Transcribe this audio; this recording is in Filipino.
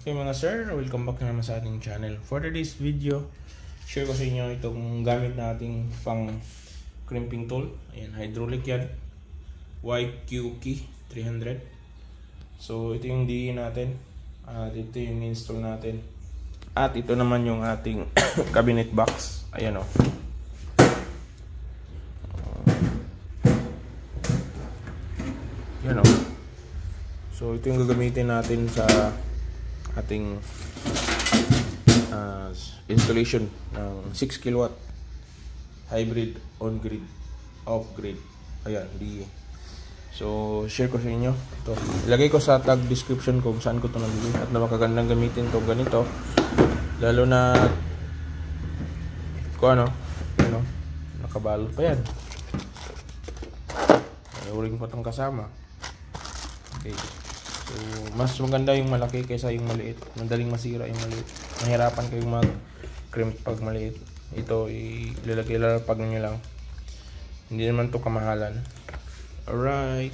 Okay mga sir, welcome back na naman sa ating channel. For today's video, share ko sa inyo itong gamit nating pang crimping tool. Ayan, hydraulic yan, YQK 300. So ito yung DE natin, at ito yung install natin, at ito naman yung ating cabinet box. Ayan o. Yan o. So ito yung gagamitin natin sa ating installation ng 6 kW hybrid on-grid off-grid. Ayan, DE. So share ko sa inyo ito. Ilagay ko sa tag description kung saan ko ito nabili at na makagandang gamitin ito ganito, lalo na kung ano, nakabalot pa yan. May uring pa itong kasama. Okay. So, mas maganda yung malaki kaysa yung maliit. Madaling masira yung maliit. Mahirapan kayong mag-crimp pag maliit. Ito, ilalagay-lalapag nyo lang. Hindi naman to kamahalan. Alright.